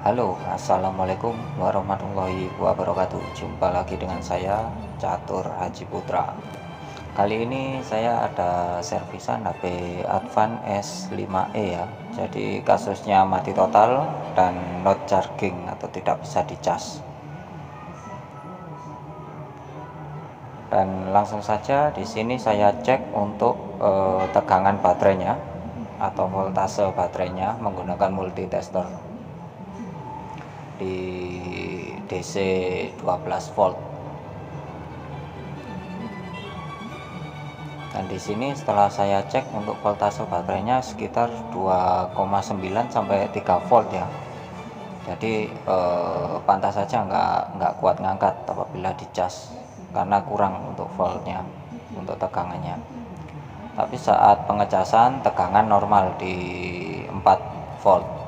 Halo, assalamualaikum warahmatullahi wabarakatuh. Jumpa lagi dengan saya, Catur Haji Putra. Kali ini saya ada servisan HP Advan S5e ya. Jadi kasusnya mati total dan not charging atau tidak bisa dicas. Dan langsung saja di sini saya cek untuk tegangan baterainya atau voltase baterainya menggunakan multitester di DC 12 volt. Dan di sini setelah saya cek untuk voltase baterainya sekitar 2,9 sampai 3 volt ya. Jadi pantas saja nggak kuat ngangkat apabila dicas karena kurang untuk voltnya, untuk tegangannya. Tapi saat pengecasan tegangan normal di 4 volt.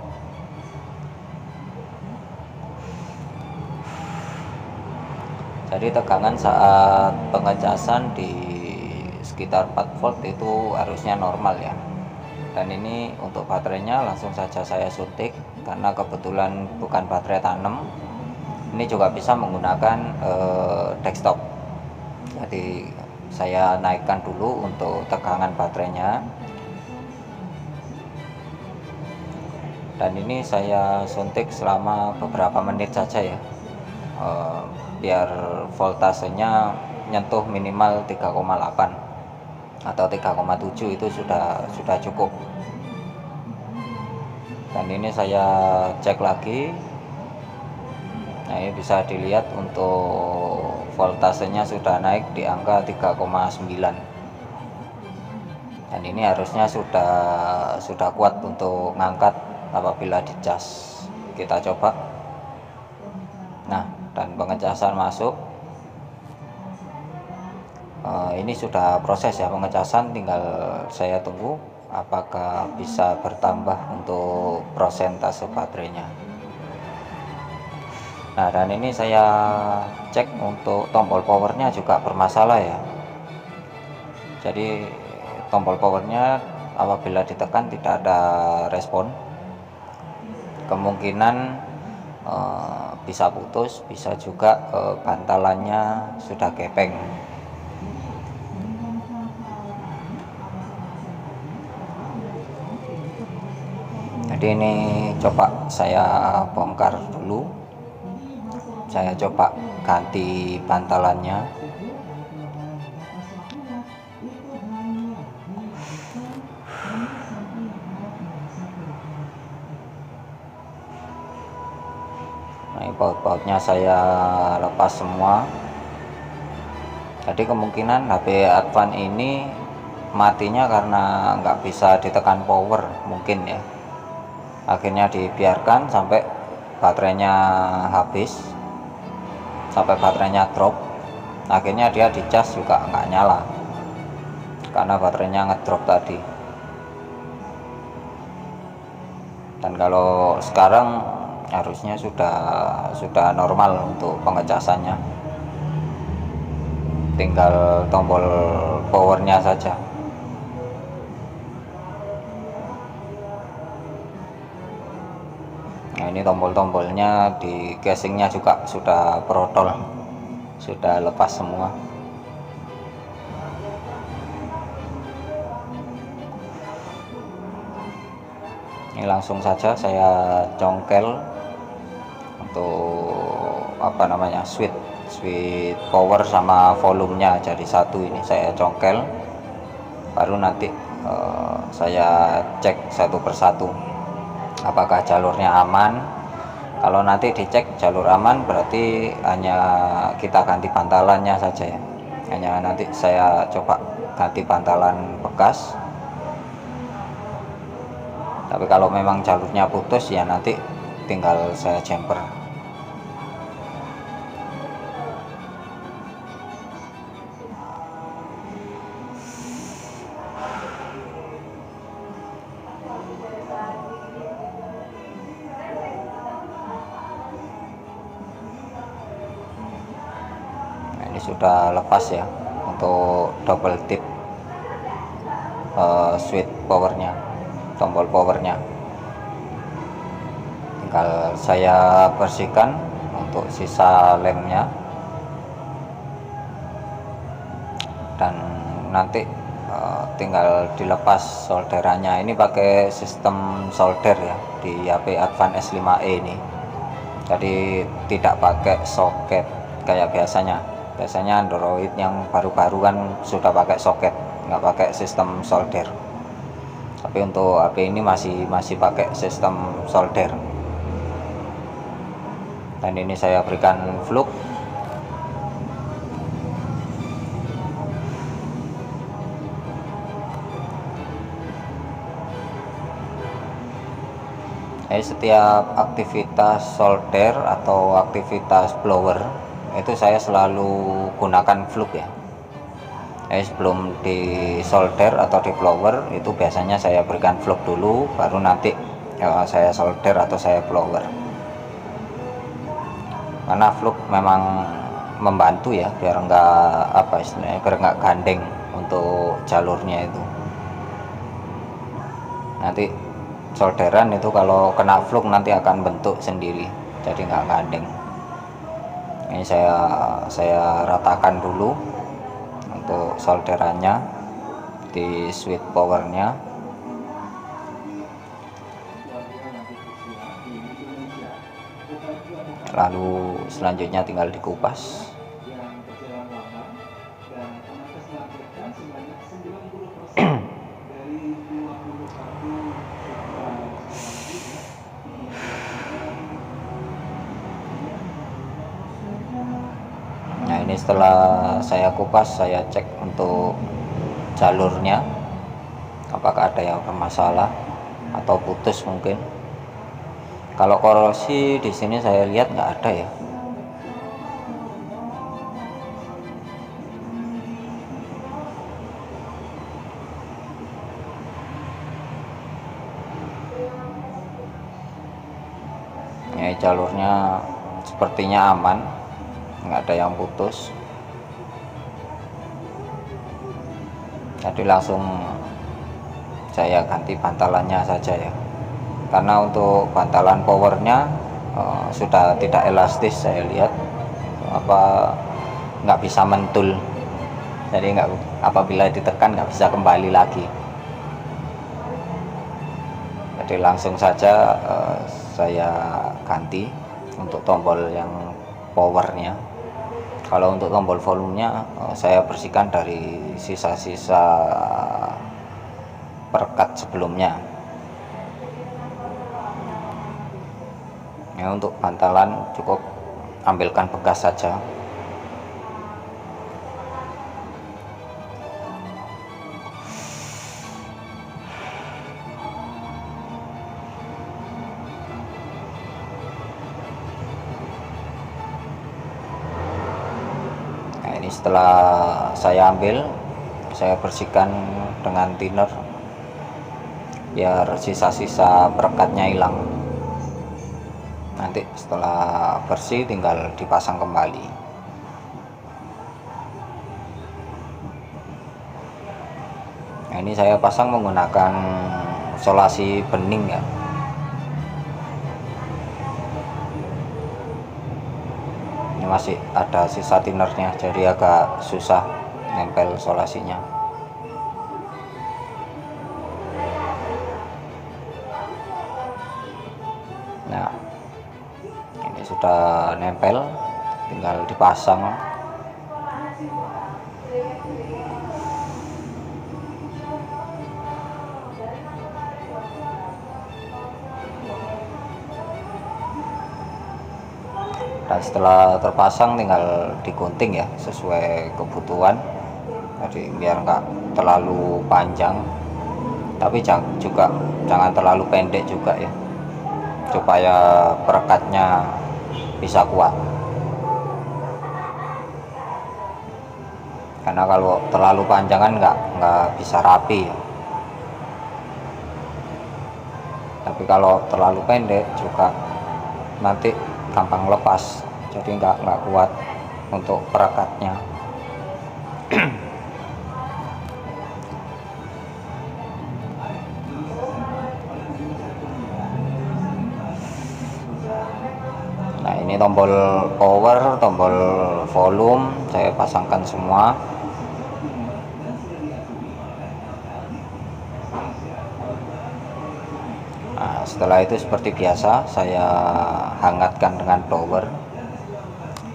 Jadi tegangan saat pengecasan di sekitar 4 volt itu harusnya normal ya. Dan ini untuk baterainya langsung saja saya suntik karena kebetulan bukan baterai tanam. Ini juga bisa menggunakan desktop. Jadi saya naikkan dulu untuk tegangan baterainya. Dan ini saya suntik selama beberapa menit saja ya. Biar voltasenya nyentuh minimal 3,8 atau 3,7 itu sudah cukup. Dan ini saya cek lagi. Nah, ini bisa dilihat untuk voltasenya sudah naik di angka 3,9. Dan ini harusnya sudah kuat untuk ngangkat apabila dicas. Kita coba. Nah, dan pengecasan masuk. Ini sudah proses ya pengecasan, tinggal saya tunggu apakah bisa bertambah untuk persentase baterainya. Nah, dan ini saya cek untuk tombol powernya juga bermasalah ya. Jadi tombol powernya apabila ditekan tidak ada respon. Kemungkinan bisa putus, bisa juga bantalannya sudah gepeng. Jadi ini coba saya bongkar dulu. Saya coba ganti bantalannya. Nah, baut-bautnya saya lepas semua. Jadi kemungkinan HP Advan ini matinya karena nggak bisa ditekan power mungkin ya. Akhirnya dibiarkan sampai baterainya habis, sampai baterainya drop. Akhirnya dia dicas juga nggak nyala karena baterainya ngedrop tadi. Dan kalau sekarang harusnya sudah normal untuk pengecasannya, tinggal tombol powernya saja. Nah, ini tombol-tombolnya di casingnya juga sudah protol, sudah lepas semua. Ini langsung saja saya congkel untuk switch power sama volumenya jadi satu. Ini saya congkel, baru nanti saya cek satu persatu apakah jalurnya aman. Kalau nanti dicek jalur aman berarti hanya kita ganti bantalannya saja ya. Hanya nanti saya coba ganti bantalan bekas. Tapi kalau memang jalurnya putus ya nanti tinggal saya jumper. Sudah lepas ya untuk double tip switch powernya, tombol powernya. tinggal saya bersihkan untuk sisa lemnya, dan nanti tinggal dilepas solderannya. Ini pakai sistem solder ya di HP Advance S5e ini, jadi tidak pakai soket kayak biasanya. Android yang baru-baru kan sudah pakai soket, nggak pakai sistem solder. Tapi untuk HP ini masih pakai sistem solder. Dan ini saya berikan fluk. Setiap aktivitas solder atau aktivitas blower itu saya selalu gunakan fluk ya. Sebelum di solder atau di blower itu biasanya saya berikan fluk dulu, baru nanti saya solder atau saya blower. Karena fluk memang membantu ya, biar nggak gandeng untuk jalurnya itu. Nanti solderan itu kalau kena fluk nanti akan bentuk sendiri, jadi nggak gandeng. Ini saya ratakan dulu untuk solderannya di switch powernya. Lalu selanjutnya tinggal dikupas. Nah, ini setelah saya kupas, saya cek untuk jalurnya apakah ada yang bermasalah atau putus mungkin. Kalau korosi di sini saya lihat nggak ada ya. Ya, jalurnya sepertinya aman, nggak ada yang putus. Jadi langsung saya ganti bantalannya saja ya, karena untuk bantalan powernya sudah tidak elastis, saya lihat nggak bisa mentul, jadi apabila ditekan nggak bisa kembali lagi. Jadi langsung saja saya ganti untuk tombol yang powernya. Kalau untuk tombol volumenya saya bersihkan dari sisa-sisa perekat sebelumnya. Ya, untuk bantalan cukup ambilkan bekas saja. Nah, ini setelah saya ambil, saya bersihkan dengan thinner biar sisa-sisa perekatnya hilang. Nanti setelah bersih tinggal dipasang kembali. Nah, ini saya pasang menggunakan solasi bening ya. Ini masih ada sisa thinnernya, jadi agak susah nempel solasinya. Nah, ini sudah nempel, tinggal dipasang. Dan setelah terpasang tinggal digunting ya sesuai kebutuhan, jadi biar nggak terlalu panjang tapi juga jangan terlalu pendek juga ya, supaya perekatnya bisa kuat. Karena kalau terlalu panjang kan nggak bisa rapi ya. Tapi kalau terlalu pendek juga nanti gampang lepas, jadi nggak kuat untuk perekatnya. Ini tombol power, tombol volume saya pasangkan semua. Nah, setelah itu seperti biasa saya hangatkan dengan blower.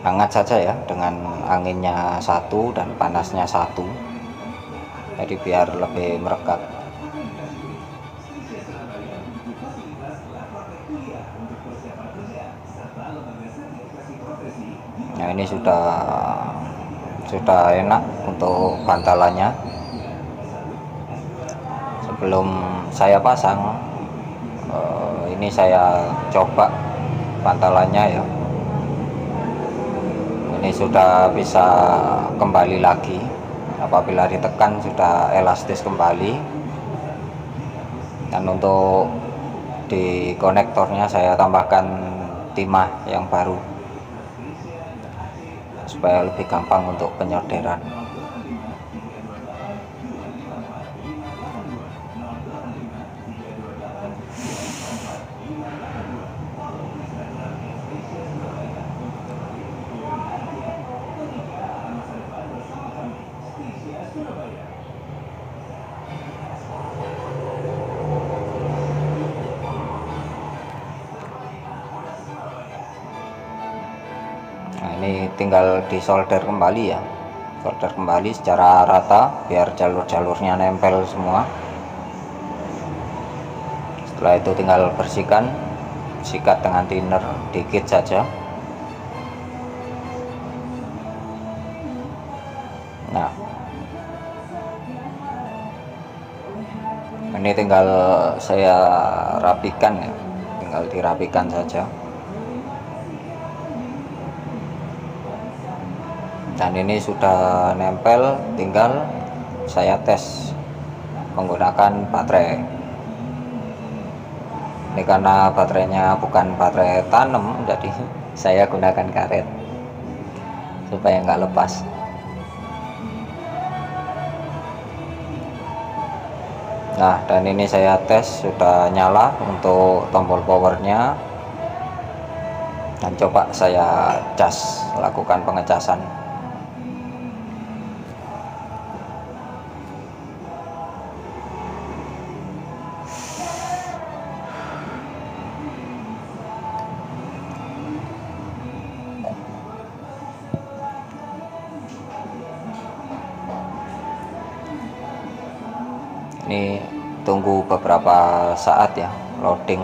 Hangat saja ya, dengan anginnya 1 dan panasnya 1, jadi biar lebih merekat. Nah, ini sudah enak untuk bantalannya. Sebelum saya pasang, ini saya coba bantalannya ya. Ini sudah bisa kembali lagi, apabila ditekan sudah elastis kembali. Dan untuk di konektornya saya tambahkan timah yang baru supaya lebih gampang untuk penyorderan. Nah, ini tinggal disolder kembali ya, solder kembali secara rata biar jalur-jalurnya nempel semua. Setelah itu tinggal bersihkan, sikat dengan thinner dikit saja. Nah, ini tinggal saya rapikan ya, tinggal dirapikan saja. Dan ini sudah nempel, tinggal saya tes menggunakan baterai. Ini karena baterainya bukan baterai tanam, jadi saya gunakan karet supaya nggak lepas. Nah, dan ini saya tes sudah nyala untuk tombol powernya, dan coba saya cas, lakukan pengecasan. Ini tunggu beberapa saat ya, loading.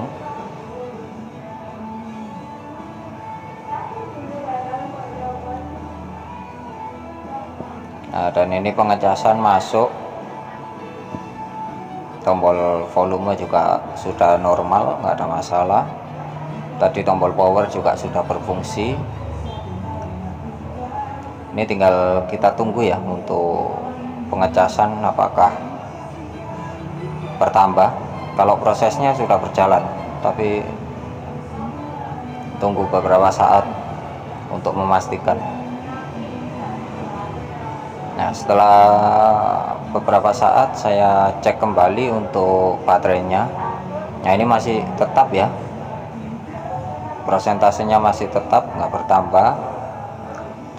Nah, dan ini pengecasan masuk, tombol volume juga sudah normal, nggak ada masalah. Tadi tombol power juga sudah berfungsi. Ini tinggal kita tunggu ya untuk pengecasan apakah bertambah. Kalau prosesnya sudah berjalan, tapi tunggu beberapa saat untuk memastikan. Nah, setelah beberapa saat saya cek kembali untuk baterainya. Nah, ini masih tetap ya, prosentasenya masih tetap, nggak bertambah.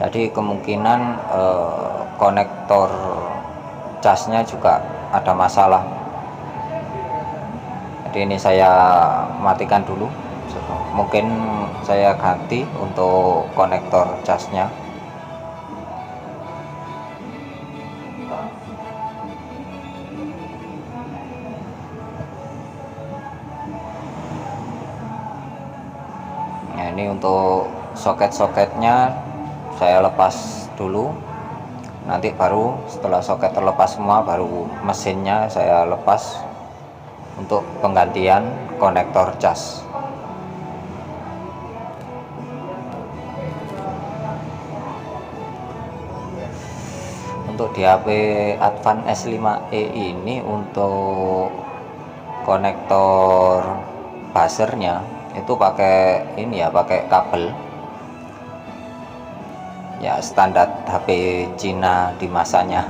Jadi kemungkinan konektor casnya juga ada masalah. Jadi ini saya matikan dulu, mungkin saya ganti untuk konektor casnya. Nah, ini untuk soket-soketnya saya lepas dulu, nanti baru setelah soket terlepas semua baru mesinnya saya lepas untuk penggantian konektor cas. Untuk di HP Advan S5e ini untuk konektor buzzernya itu pakai ini ya, pakai kabel ya, standar HP Cina di masanya.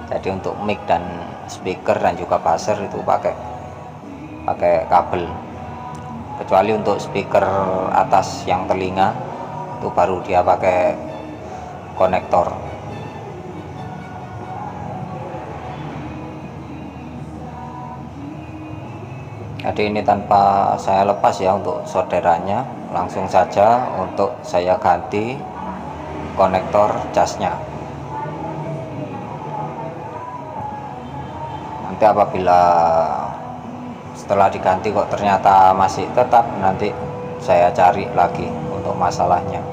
Jadi untuk mic dan speaker dan juga buzzer itu pakai kabel, kecuali untuk speaker atas yang telinga itu baru dia pakai konektor. Jadi ini tanpa saya lepas ya untuk solderannya, langsung saja untuk saya ganti konektor casnya. Nanti apabila setelah diganti kok ternyata masih tetap, nanti saya cari lagi untuk masalahnya.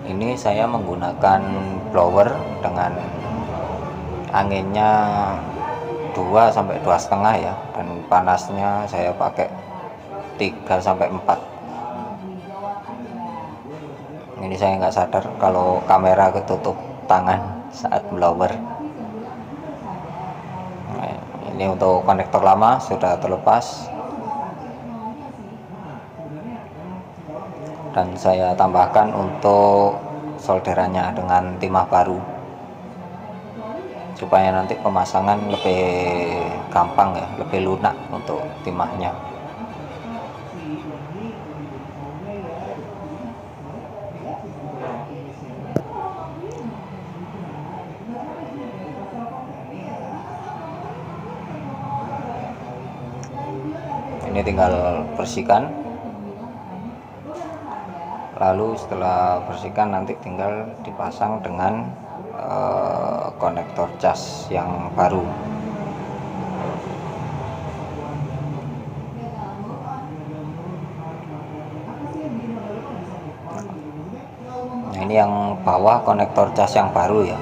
Ini saya menggunakan blower dengan anginnya 2 sampai 2,5 ya, dan panasnya saya pakai 3 sampai 4. Ini saya nggak sadar kalau kamera ketutup tangan saat blower. Nah, ini untuk konektor lama sudah terlepas, dan saya tambahkan untuk solderannya dengan timah baru supaya nanti pemasangan lebih gampang ya, lebih lunak untuk timahnya. Ini tinggal bersihkan, lalu setelah bersihkan nanti tinggal dipasang dengan konektor cas yang baru. Nah, ini yang bawah konektor cas yang baru ya.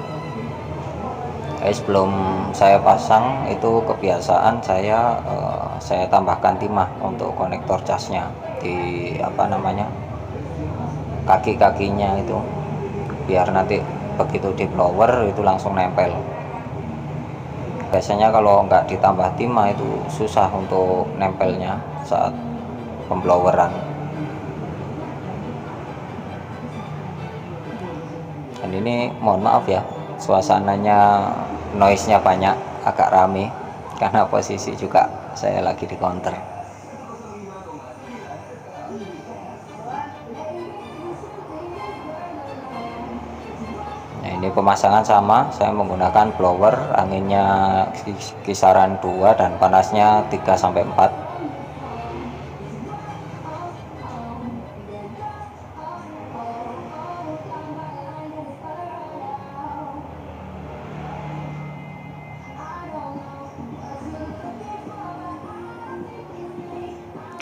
Sebelum saya pasang itu kebiasaan saya tambahkan timah untuk konektor casnya di kaki-kakinya itu, biar nanti begitu di blower itu langsung nempel. Biasanya kalau nggak ditambah timah itu susah untuk nempelnya saat pembloweran. Dan ini mohon maaf ya, suasananya noise-nya banyak, agak rame karena posisi juga saya lagi di counter. Nah, ini pemasangan sama, saya menggunakan blower, anginnya kisaran 2 dan panasnya 3 sampai 4.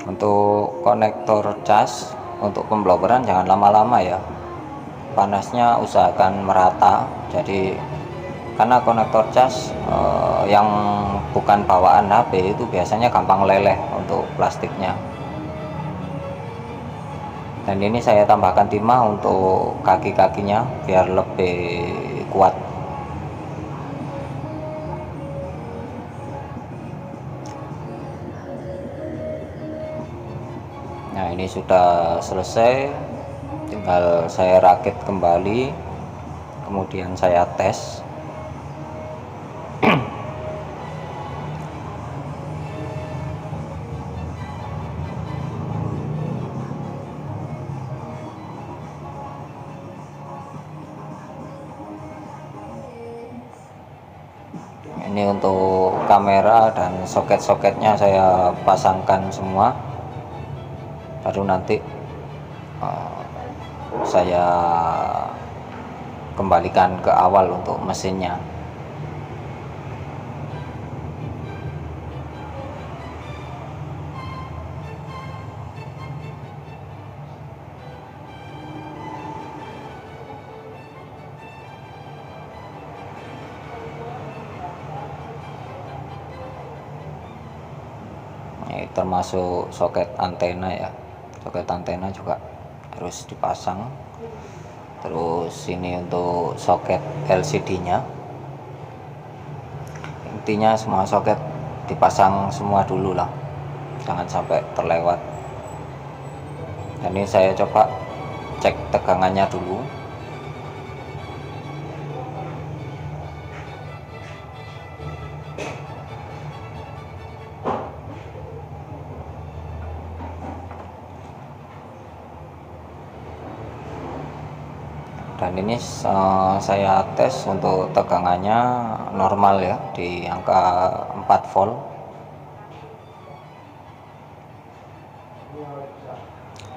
Untuk konektor cas untuk pembloweran jangan lama-lama ya, panasnya usahakan merata. Jadi karena konektor cas yang bukan bawaan HP itu biasanya gampang leleh untuk plastiknya. Dan ini saya tambahkan timah untuk kaki-kakinya biar lebih kuat. Nah, ini sudah selesai, tinggal saya rakit kembali, kemudian saya tes. Ini untuk kamera dan soket-soketnya saya pasangkan semua, baru nanti saya kembalikan ke awal untuk mesinnya. Ini termasuk soket antena ya, soket antena juga harus dipasang. Terus ini untuk soket LCD-nya, intinya semua soket dipasang semua dulu lah, jangan sampai terlewat. Dan ini saya coba cek tegangannya dulu. Dan ini saya tes untuk tegangannya normal ya, di angka 4 volt.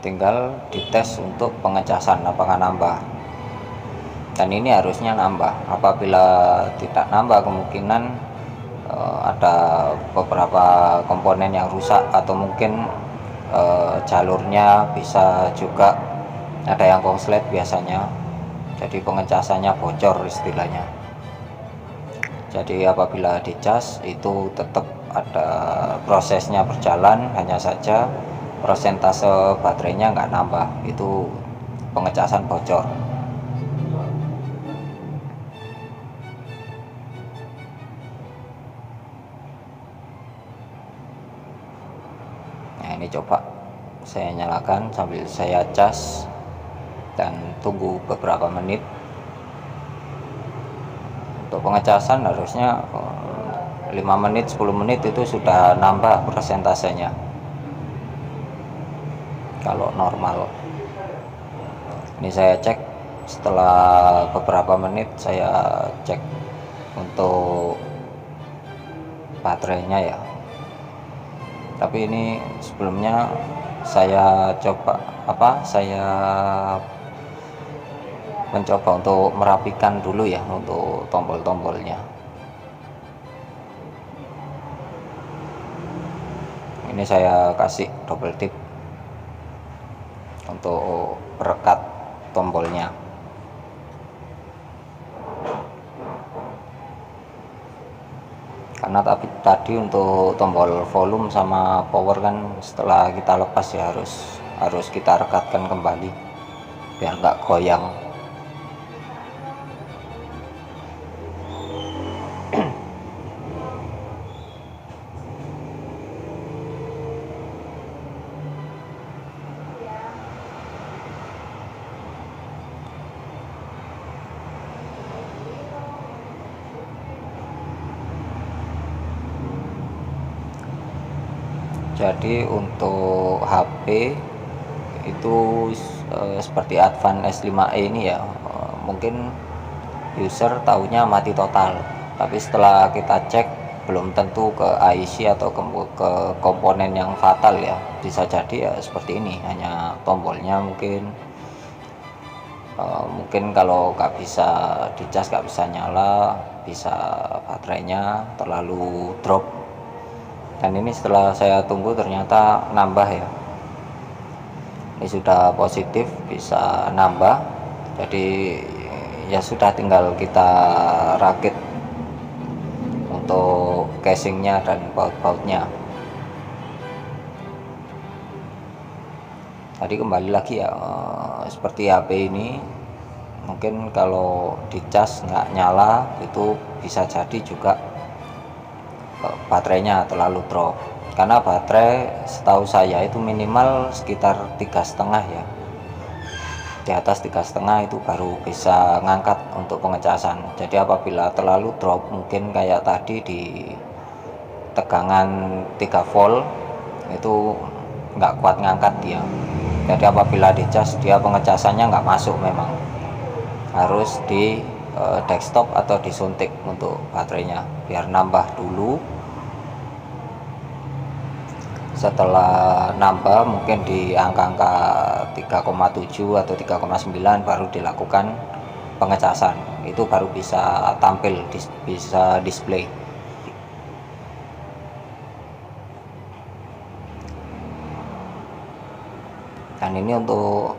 Tinggal dites untuk pengecasan apakah nambah, dan ini harusnya nambah. Apabila tidak nambah, kemungkinan ada beberapa komponen yang rusak, atau mungkin jalurnya bisa juga ada yang konslet biasanya, jadi pengecasannya bocor istilahnya. Jadi apabila dicas itu tetap ada prosesnya berjalan, hanya saja persentase baterainya nggak nambah, itu pengecasan bocor. Nah, ini coba saya nyalakan sambil saya cas dan tunggu beberapa menit. Untuk pengecasan harusnya 5 menit 10 menit itu sudah nambah persentasenya kalau normal. Ini saya cek setelah beberapa menit, saya cek untuk baterainya ya. Tapi ini sebelumnya saya mencoba untuk merapikan dulu ya untuk tombol-tombolnya. Ini saya kasih double tip untuk perekat tombolnya. Karena tadi untuk tombol volume sama power kan setelah kita lepas ya harus kita rekatkan kembali biar nggak goyang. Jadi untuk HP itu seperti Advance S5e ini ya, mungkin user taunya mati total, tapi setelah kita cek belum tentu ke IC atau ke komponen yang fatal ya. Bisa jadi ya seperti ini, hanya tombolnya mungkin kalau nggak bisa dicas, nggak bisa nyala, bisa baterainya terlalu drop. Dan ini setelah saya tunggu ternyata nambah ya, ini sudah positif, bisa nambah. Jadi ya sudah, tinggal kita rakit untuk casingnya dan baut-bautnya. Tadi kembali lagi ya, seperti HP ini mungkin kalau dicas nggak nyala, itu bisa jadi juga baterainya terlalu drop. Karena baterai setahu saya itu minimal sekitar 3,5 ya, di atas 3,5 itu baru bisa ngangkat untuk pengecasan. Jadi apabila terlalu drop, mungkin kayak tadi di tegangan 3 volt itu nggak kuat ngangkat dia. Jadi apabila dicas, dia pengecasannya nggak masuk, memang harus di desktop atau disuntik untuk baterainya biar nambah dulu. Setelah nambah mungkin di angka-angka 3,7 atau 3,9 baru dilakukan pengecasan, itu baru bisa tampil, bisa display. Dan ini untuk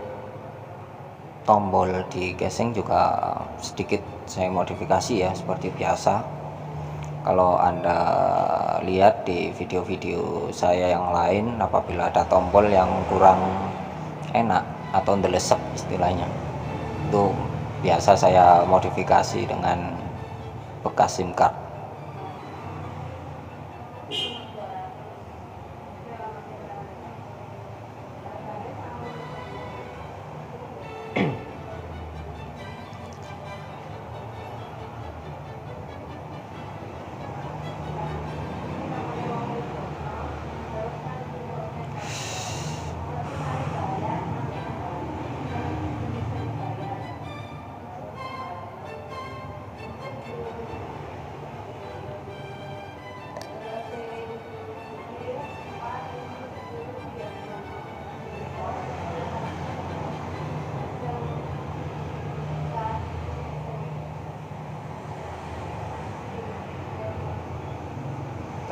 tombol di casing juga sedikit saya modifikasi ya, seperti biasa. Kalau Anda lihat di video-video saya yang lain, apabila ada tombol yang kurang enak atau ndelesep istilahnya, itu biasa saya modifikasi dengan bekas SIM card.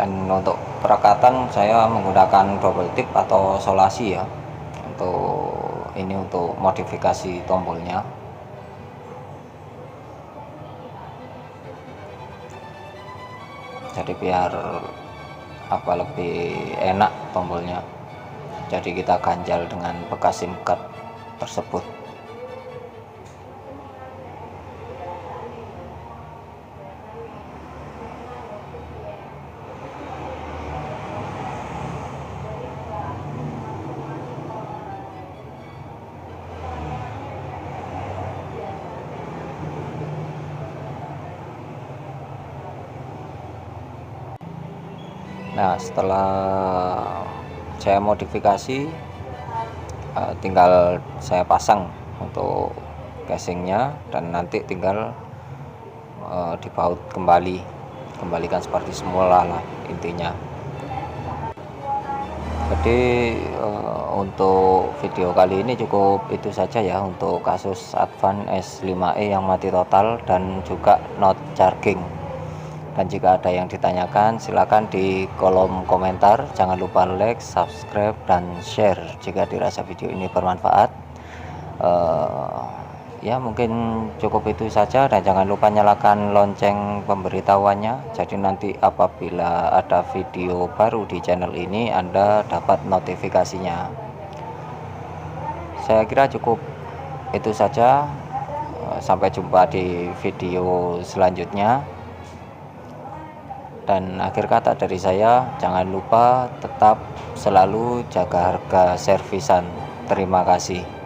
Dan untuk perekatan saya menggunakan double tip atau solasi ya, untuk modifikasi tombolnya. Jadi biar lebih enak tombolnya, jadi kita ganjal dengan bekas SIM card tersebut. Nah, setelah saya modifikasi, tinggal saya pasang untuk casingnya, dan nanti tinggal dibaut kembalikan seperti semula lah intinya. Jadi untuk video kali ini cukup itu saja ya, untuk kasus Advan S5e yang mati total dan juga not charging. Dan jika ada yang ditanyakan, silakan di kolom komentar. Jangan lupa like, subscribe, dan share jika dirasa video ini bermanfaat. Ya mungkin cukup itu saja, dan jangan lupa nyalakan lonceng pemberitahuannya, jadi nanti apabila ada video baru di channel ini Anda dapat notifikasinya. Saya kira cukup itu saja. Sampai jumpa di video selanjutnya. Dan akhir kata dari saya, jangan lupa tetap selalu jaga harga servisan. Terima kasih.